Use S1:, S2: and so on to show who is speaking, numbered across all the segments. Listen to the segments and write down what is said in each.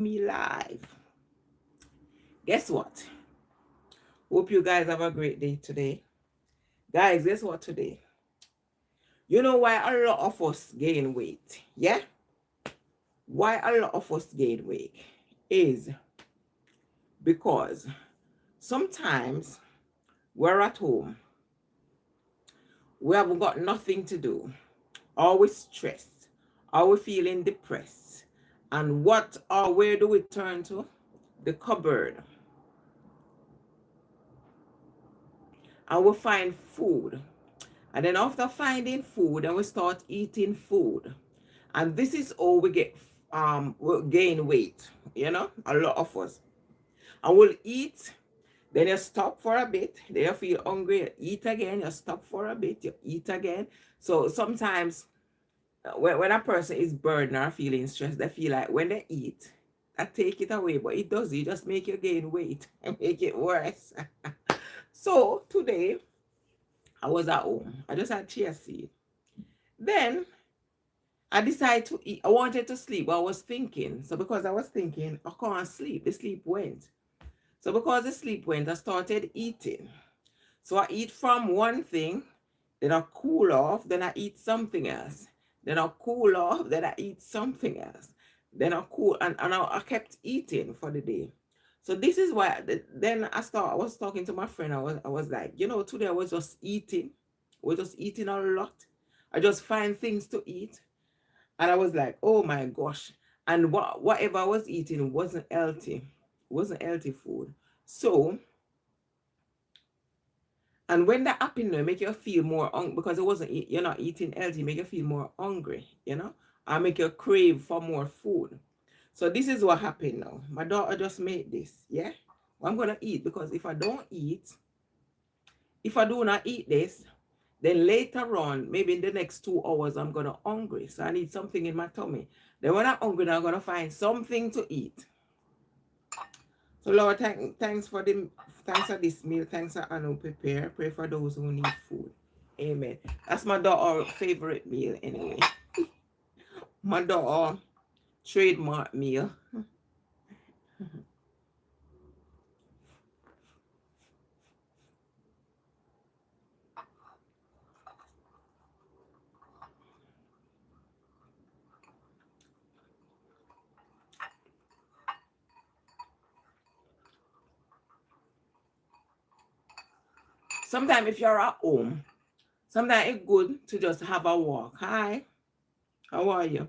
S1: Me live. Guess what? Hope you guys have a great day today. Guys, guess what today? You know why a lot of us gain weight? Yeah? Why a lot of us gain weight is because sometimes we're at home, we haven't got nothing to do, or we're stressed, or we're feeling depressed. And what or where do we turn to? The cupboard. And we find food. And then after finding food, then we start eating food. And this is how we gain weight, a lot of us. And we'll eat, then you stop for a bit, then you feel hungry, you eat again, you stop for a bit, you eat again. So sometimes when a person is burdened or feeling stressed, they feel like when they eat, I take it away, but it does, it just make you gain weight and make it worse. So today, I was at home. I just had chia seed. Then I decided to eat. I wanted to sleep, but I was thinking. So because I was thinking, I can't sleep. The sleep went. So because the sleep went, I started eating. So I eat from one thing, then I cool off, then I eat something else. Then I cool off, then I eat something else. Then I cool, and I kept eating for the day. So this is why then I was talking to my friend. I was like, today I was just eating. I was just eating a lot. I just find things to eat. And I was like, oh my gosh. And whatever I was eating wasn't healthy. It wasn't healthy food. So, and when that happened, it make you feel more hungry because you're not eating healthy, make you feel more hungry, I make you crave for more food. So this is what happened now. My daughter just made this, yeah? I'm gonna eat because if I do not eat this, then later on, maybe in the next 2 hours, I'm gonna hungry. So I need something in my tummy. Then when I'm hungry, I'm gonna find something to eat. So Lord, thanks for this meal. Thanks for Anu prepare. Pray for those who need food. Amen. That's my daughter's favorite meal anyway. My daughter trademark meal. Sometimes if you're at home, sometimes it's good to just have a walk. Hi, how are you?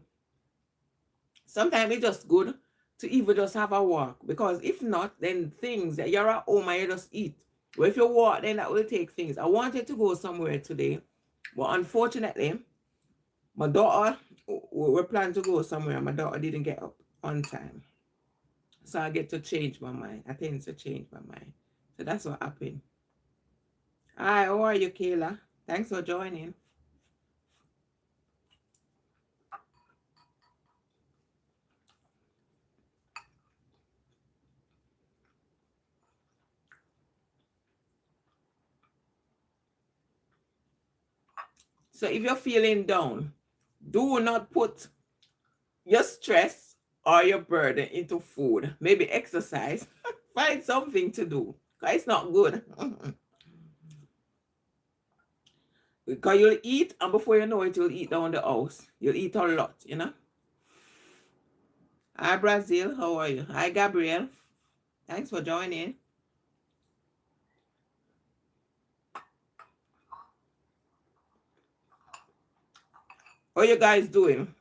S1: Sometimes it's just good to even just have a walk because if not, then things that you're at home and you just eat. Well, if you walk, then that will take things. I wanted to go somewhere today, but unfortunately, my daughter, we planned to go somewhere. My daughter didn't get up on time. So I get to change my mind. I tend to change my mind. So that's what happened. Hi, how are you, Kayla? Thanks for joining. So if you're feeling down, do not put your stress or your burden into food. Maybe exercise. Find something to do. Because it's not good. Because you'll eat, and before you know it, you'll eat down the house. You'll eat a lot. Hi, Brazil. How are you? Hi, Gabriel. Thanks for joining. How you guys doing?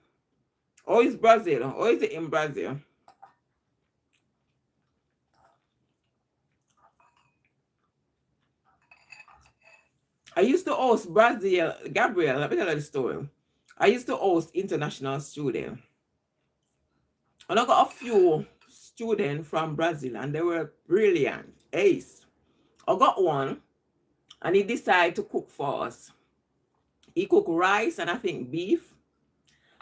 S1: How is Brazil? How is it in Brazil? I used to host Brazil, Gabriel, let me tell you the story. I used to host international students. And I got a few students from Brazil and they were brilliant. Ace. I got one and he decided to cook for us. He cooked rice and I think beef.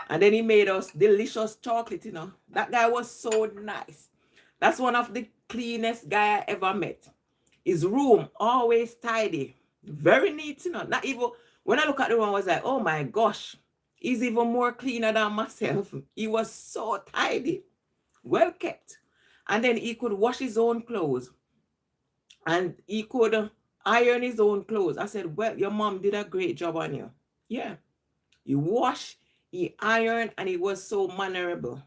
S1: And then he made us delicious chocolate. That guy was so nice. That's one of the cleanest guy I ever met. His room always tidy. Very neat. Not even, when I look at the room, I was like, oh my gosh. He's even more cleaner than myself. He was so tidy. well kept. And then he could wash his own clothes and he could iron his own clothes. I said, well, your mom did a great job on you. Yeah. He washed, he ironed, and he was so mannerable.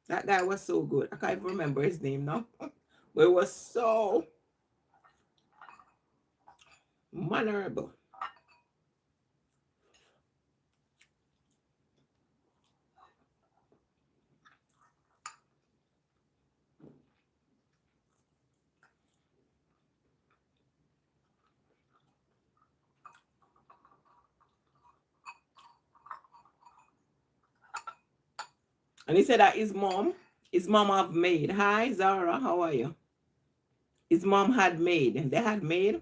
S1: That guy was so good. I can't even remember his name now. But it was so mannerable. And he said that his mom have maid. Hi, Zara, how are you? His mom had maid. They had maid,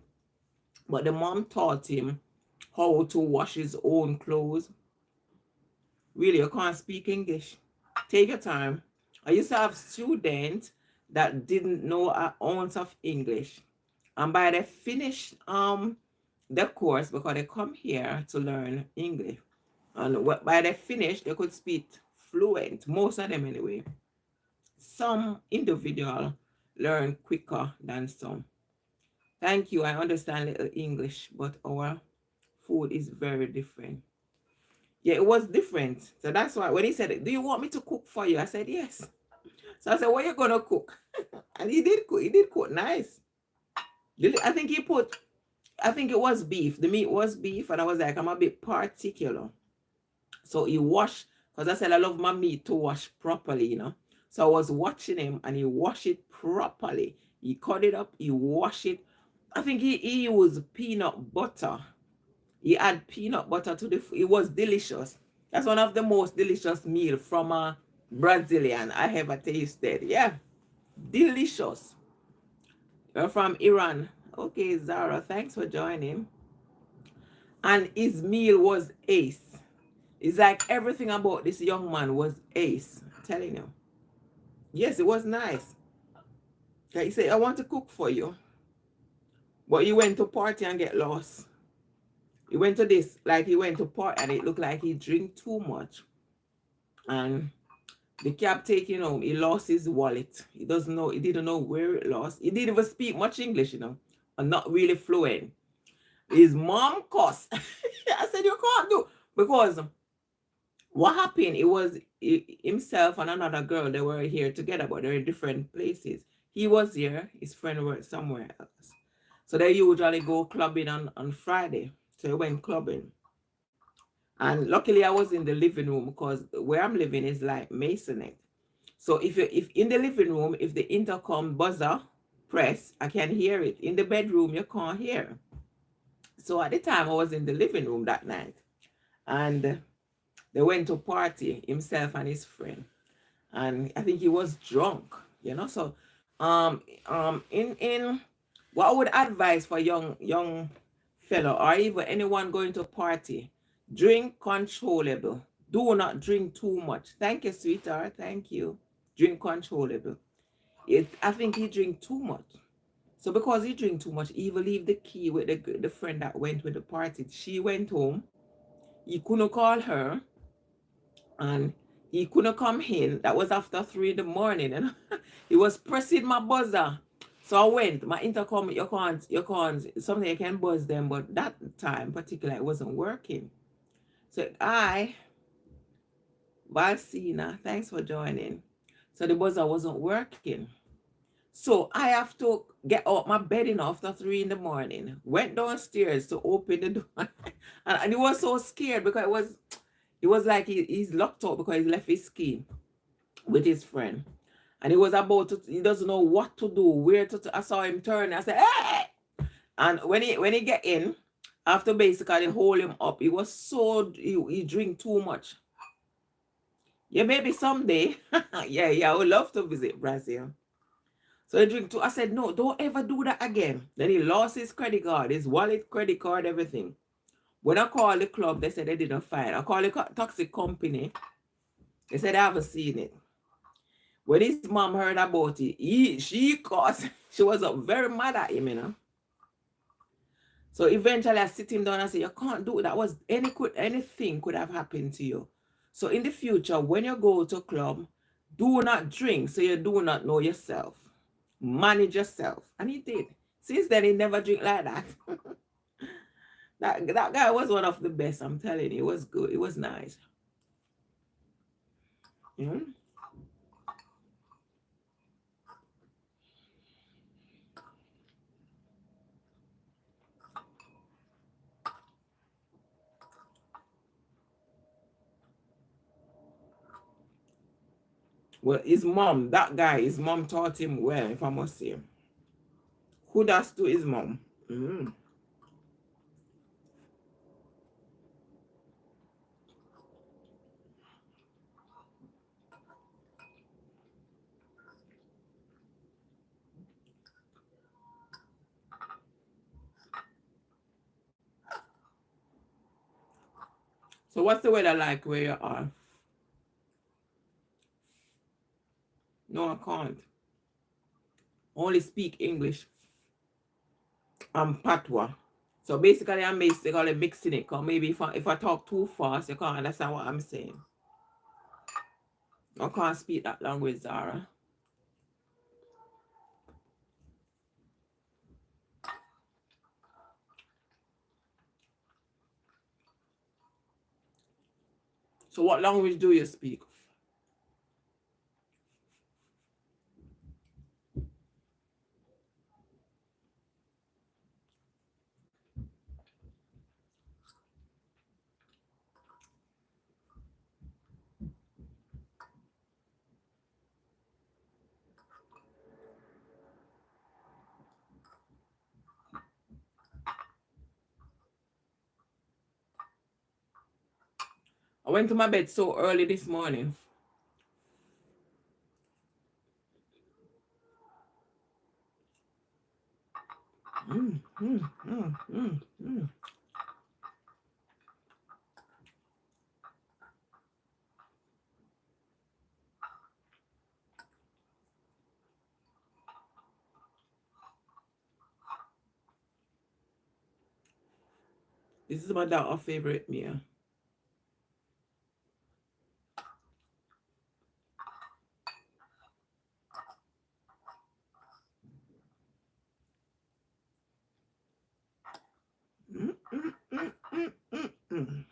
S1: but the mom taught him how to wash his own clothes. Really, you can't speak English. Take your time. I used to have students that didn't know an ounce of English. And by they finish the course, because they come here to learn English. And by they finish, they could speak fluent, most of them anyway. Some individual learn quicker than some. Thank you. I understand little English, but our food is very different. Yeah, it was different. So that's why when he said, do you want me to cook for you? I said, yes. So I said, what are you gonna cook? And he did cook. He did cook nice. I think it was beef. The meat was beef, and I was like, I'm a bit particular. So he washed, because I said I love my meat to wash properly, you know. So I was watching him, and he washed it properly. He cut it up, he washed it. I think he used peanut butter. He add peanut butter to the food. It was delicious. That's one of the most delicious meal from a Brazilian I ever tasted. Yeah, delicious. You're from Iran. Okay, Zara, thanks for joining. And his meal was ace. It's like everything about this young man was ace. I'm telling you. Yes, it was nice. He said, I want to cook for you. But he went to party and get lost. He went to this, like he went to party and it looked like he drink too much. And the cab taking home, he lost his wallet. He didn't know where it lost. He didn't even speak much English, you know, and not really fluent. His mom cussed. I said, you can't do, because what happened, it was himself and another girl, they were here together, but they're in different places. He was here, his friend was somewhere else. So they usually go clubbing on Friday. So he went clubbing. And luckily I was in the living room, because where I'm living is like masonette. So if in the living room, if the intercom buzzer press, I can hear it. In the bedroom, you can't hear. So at the time I was in the living room that night, and they went to party, himself and his friend. And I think he was drunk, you know. So in what I would advise for young fellow, or even anyone going to party, drink controllable. Do not drink too much. Thank you, sweetheart. Thank you. Drink controllable. I think he drink too much. So because he drink too much, he will leave the key with the friend that went with the party. She went home. He couldn't call her, and he couldn't come in. That was after 3 in the morning, and he was pressing my buzzer. So I went. My intercom, you can't. Something you can buzz them, but that time particularly it wasn't working. So Valsina, thanks for joining. So the buzzer wasn't working. So I have to get out my bed after 3 in the morning. Went downstairs to open the door. and he was so scared, because it was like he's locked out because he left his key with his friend. And he was he doesn't know what to do, where to. I saw him turn. I said, hey! And when he get in, after basically hold him up, he was he drink too much. Yeah, maybe someday. yeah, I would love to visit Brazil. So he drink too. I said, no, don't ever do that again. Then he lost his credit card, his wallet, credit card, everything. When I called the club, they said they didn't find. I called the taxi company. They said they haven't seen it. When his mom heard about it, she cussed. She was up very mad at him, you know. So eventually I sit him down and say, you can't do that. Anything could have happened to you. So in the future, when you go to a club, Do not drink, so you do not know yourself. Manage yourself. And he did. Since then, he never drink like that. That guy was one of the best, I'm telling you. It was good. It was nice. Mm. Well, his mom taught him well, if I must say. Kudos to his mom. Mm. So what's the weather like where you are? No, I can't. Only speak English. I'm Patois. So basically, I'm basically mixing it. Cause maybe if I talk too fast, you can't understand what I'm saying. I can't speak that language, Zara. So what language do you speak? I went to my bed so early this morning. Mm, mm, mm, mm, mm. This is my daughter's favorite meal. Mm, mm, mm, mm, mm, mm.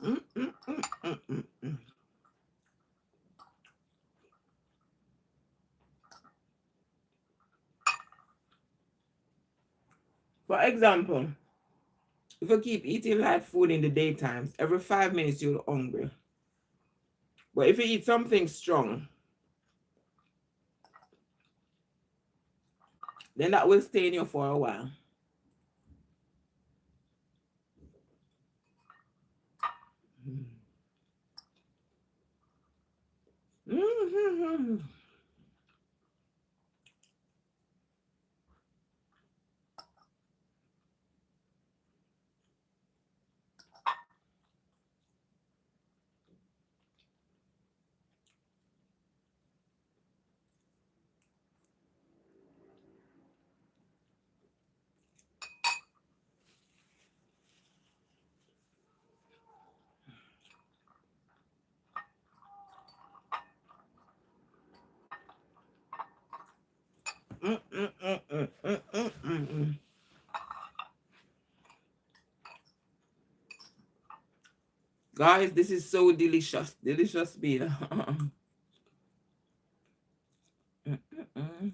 S1: Mm, mm, mm, mm, mm, mm. For example, if you keep eating light food in the daytimes, every 5 minutes you're hungry. But if you eat something strong, then that will stay in you for a while. Mm-hmm. Mm, mm, mm, mm, mm, mm, mm, mm. Guys, this is so delicious. Delicious beer. Mm, mm, mm.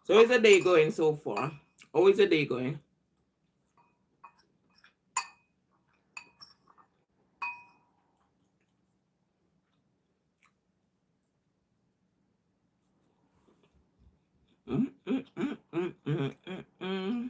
S1: So how's the day going so far? How is the day going? Mm, mm, mm, mm, mm, mm, mm.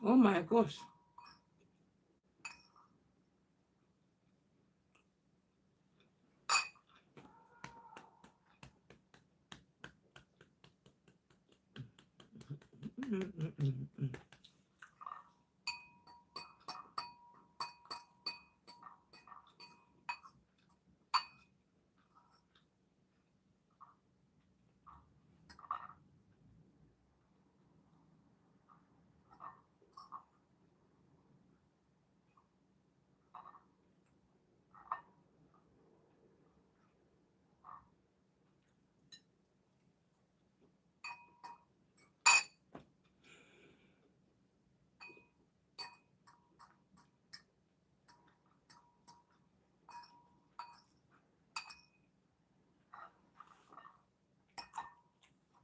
S1: Oh my gosh. Mm, mm, mm, mm.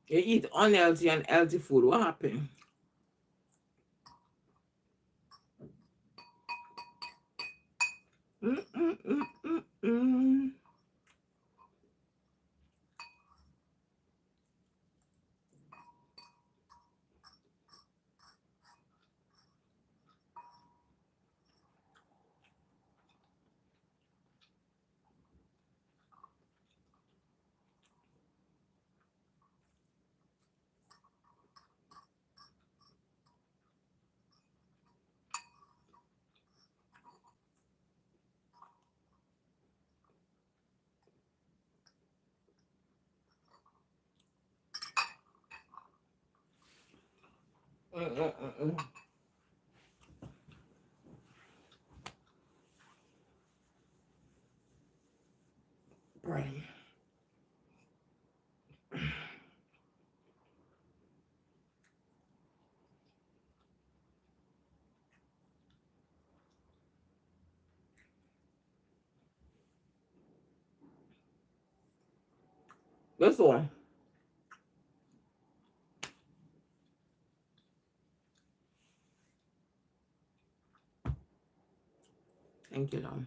S1: You eat unhealthy and healthy food. What happened? Mm, mm, mm, mm, mm. Mm, mm, mm, mm. Brain. This one. Thank you, Lord.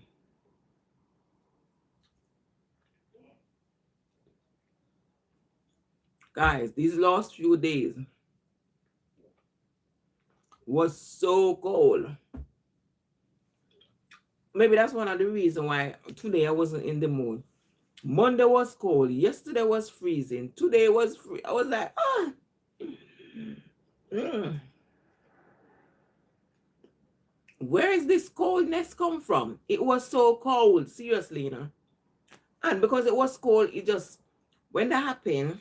S1: Guys, these last few days was so cold. Maybe that's one of the reasons why today I wasn't in the mood. Monday was cold. Yesterday was freezing. Today was free. I was like, ah. Mm. Where is this coldness come from? It was so cold, seriously, you know. And because it was cold, it just, when that happened,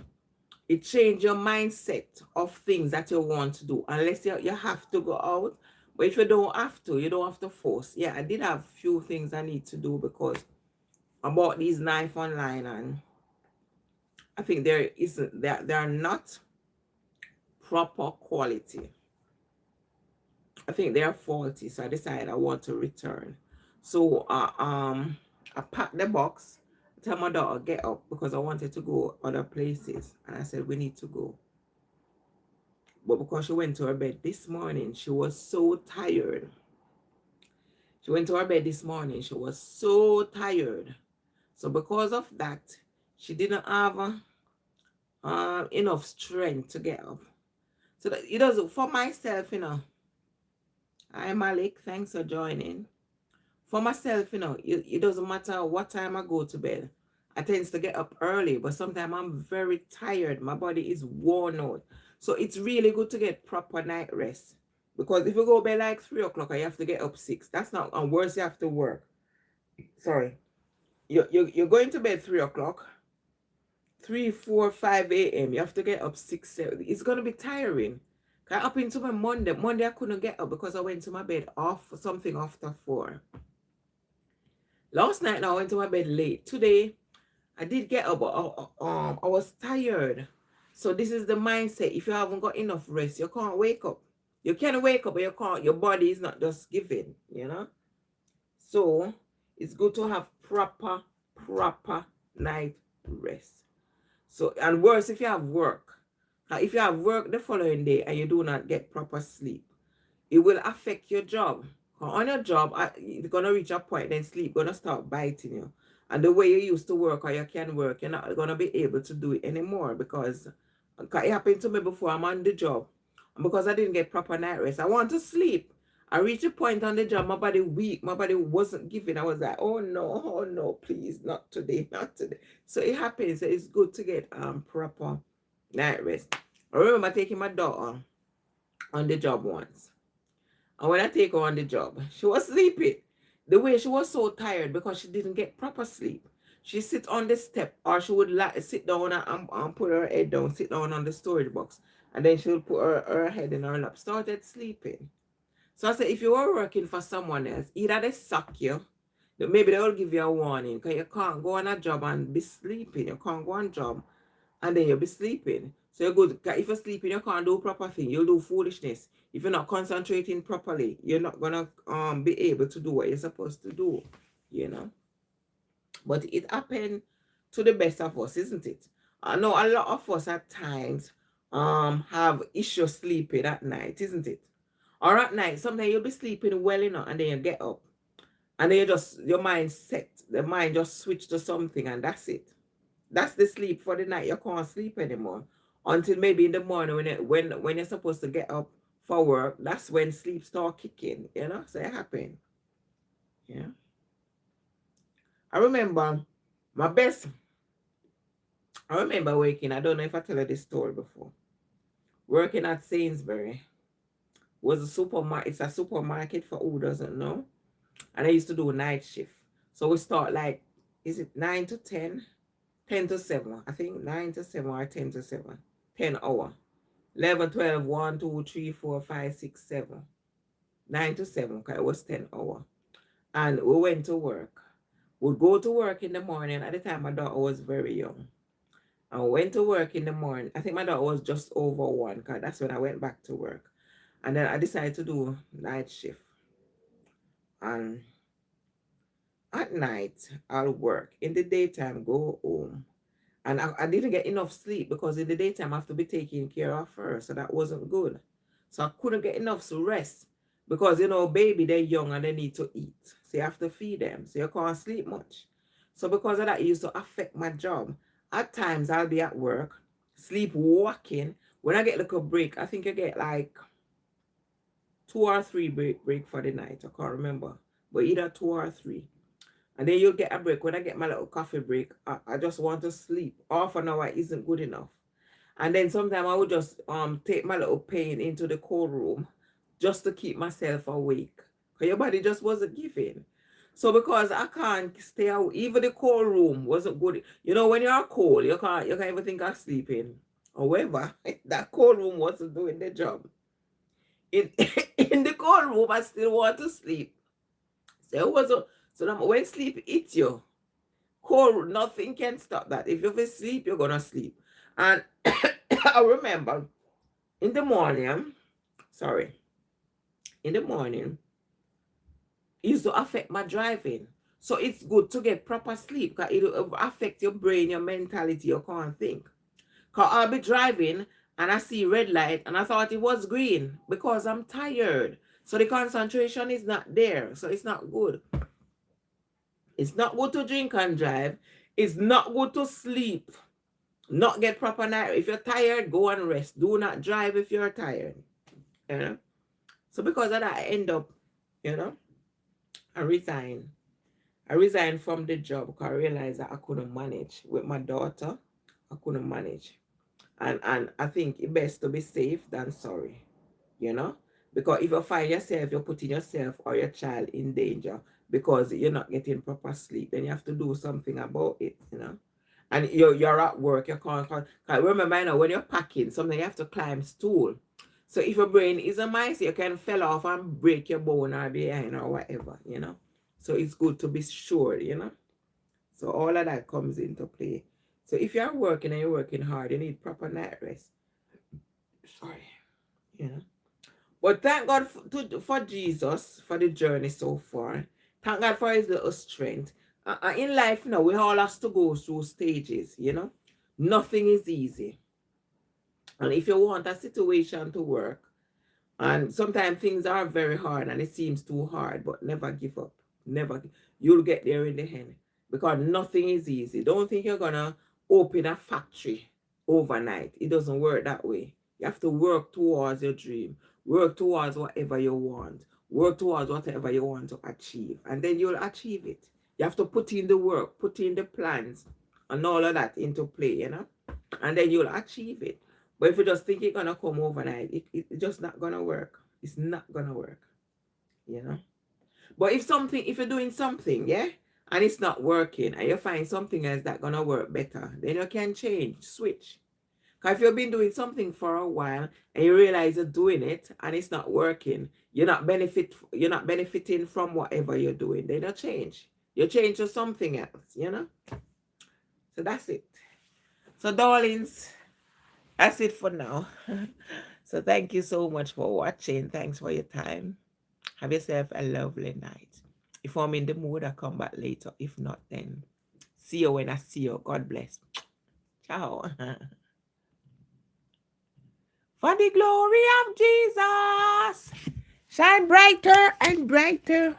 S1: it changed your mindset of things that you want to do. Unless you have to go out. But if you don't have to, you don't have to force. Yeah, I did have a few things I need to do because I bought these knife online and I think they are not proper quality. I think they are faulty, so I decided I want to return. So I packed the box, tell my daughter get up because I wanted to go other places, and I said we need to go. But because she went to her bed this morning, she was so tired. She went to her bed this morning. She was so tired. So because of that, she didn't have enough strength to get up. So that it doesn't for myself, you know. Hi Malik, thanks for joining. For myself, you know, it doesn't matter what time I go to bed. I tend to get up early, but sometimes I'm very tired. My body is worn out. So it's really good to get proper night rest. Because if you go to bed like 3 o'clock and you have to get up 6, that's not, and worse, you have to work. Sorry. You're going to bed 3 o'clock, 3, 4, 5 a.m. You have to get up 6, 7. It's going to be tiring. I up into my Monday. Monday I couldn't get up because I went to my bed off something after 4. Last night now I went to my bed late. Today I did get up, but I was tired. So this is the mindset. If you haven't got enough rest, you can't wake up. You can wake up, but you can't. Your body is not just giving, you know. So it's good to have proper night rest. So, and worse if you have work. If you have work the following day and you do not get proper sleep, it will affect your job. On your job, you're gonna reach a point, then sleep gonna start biting you. And the way you used to work or you can work, you're not gonna be able to do it anymore because it happened to me before. I'm on the job. And because I didn't get proper night rest, I want to sleep. I reached a point on the job, my body weak, my body wasn't giving. I was like, oh no, please, not today, not today. So it happens. It's good to get proper night rest. I remember taking my daughter on the job once. And when I take her on the job, she was sleeping. The way she was so tired because she didn't get proper sleep. She sit on the step, or she would sit down and put her head down, sit down on the storage box. And then she would put her head in her lap, started sleeping. So I said, if you were working for someone else, either they suck you, maybe they will give you a warning, because you can't go on a job and be sleeping. You can't go on a job and then you'll be sleeping. So you're good. If you're sleeping, you can't do proper thing. You'll do foolishness. If you're not concentrating properly, you're not gonna be able to do what you're supposed to do, you know. But it happened to the best of us, isn't it? I know a lot of us at times have issues sleeping at night, isn't it? Or at night, sometimes you'll be sleeping well enough and then you get up. And then your mind set, the mind just switch to something and that's it. That's the sleep for the night. You can't sleep anymore until maybe in the morning when you're supposed to get up for work. That's when sleep start kicking, you know. So it happened. Yeah. I remember my best. I remember working. I don't know if I tell you this story before. Working at Sainsbury was a supermarket. It's a supermarket for who doesn't know. And I used to do a night shift. So we start like, is it 9 to 10? 10 to 7. I think 9 to 7 or 10 to 7. 10 hour. 11, 12, 1, 2, 3, 4, 5, 6, 7. 9 to 7, because it was 10 hour. And we went to work. We'd go to work in the morning. At the time, my daughter was very young. I went to work in the morning. I think my daughter was just over 1, because that's when I went back to work. And then I decided to do night shift. And at night, I'll work. In the daytime, go home. And I didn't get enough sleep because in the daytime I have to be taking care of her. So that wasn't good. So I couldn't get enough rest because, you know, baby, they're young and they need to eat. So you have to feed them. So you can't sleep much. So because of that, it used to affect my job. At times I'll be at work, sleep walking. When I get like a break, I think I get like 2 or 3 break for the night. I can't remember. But either 2 or 3. And then you'll get a break. When I get my little coffee break, I just want to sleep. Half an hour isn't good enough. And then sometimes I would just take my little pain into the cold room just to keep myself awake. Because your body just wasn't giving. So because I can't stay out, even the cold room wasn't good. You know, when you're cold, you can't even think of sleeping. However, that cold room wasn't doing the job. In in the cold room, I still want to sleep. So it was so now when sleep hits you, cold, nothing can stop that. If you sleep, you're gonna sleep. And I remember in the morning, in the morning, it used to affect my driving. So it's good to get proper sleep because it'll affect your brain, your mentality, you can't think. Because I'll be driving and I see red light and I thought it was green because I'm tired. So the concentration is not there. So it's not good. It's not good to drink and drive. It's not good to sleep. Not get proper night. If you're tired, go and rest. Do not drive if you're tired. You know? So because of that, I end up, you know, I resign. I resigned from the job because I realized that I couldn't manage with my daughter. I couldn't manage. And I think it's best to be safe than sorry, you know? Because if you find yourself, you're putting yourself or your child in danger because you're not getting proper sleep, then you have to do something about it, you know? And you're at work, you can't remember, you know, when you're packing, something you have to climb stool. So if your brain is a mice, you can fell off and break your bone or behind or whatever, you know. So it's good to be sure, you know. So all of that comes into play. So if you're working and you're working hard, you need proper night rest. Sorry, you know. But thank God for Jesus, for the journey so far. Thank God for his little strength. In life now, we all have to go through stages, you know. Nothing is easy. And if you want a situation to work, and sometimes things are very hard and it seems too hard, but never give up. Never. You'll get there in the end. Because nothing is easy. Don't think you're going to open a factory overnight. It doesn't work that way. You have to work towards your dream. Work towards whatever you want. Work towards whatever you want to achieve. And then you'll achieve it. You have to put in the work, put in the plans, and all of that into play, you know? And then you'll achieve it. But if you just think it's gonna come overnight, it's just not gonna work. It's not gonna work, you know. But if you're doing something, yeah, and it's not working, and you find something else that's gonna work better, then you can change, switch. Because if you've been doing something for a while and you realize you're doing it and it's not working, you're not benefiting from whatever you're doing, then you change. You change to something else, you know. So that's it. So darlings, that's it for now. So thank you so much for watching. Thanks for your time. Have yourself a lovely night. If I'm in the mood, I'll come back later. If not, then see you when I see you. God bless. Ciao. For the glory of Jesus, shine brighter and brighter.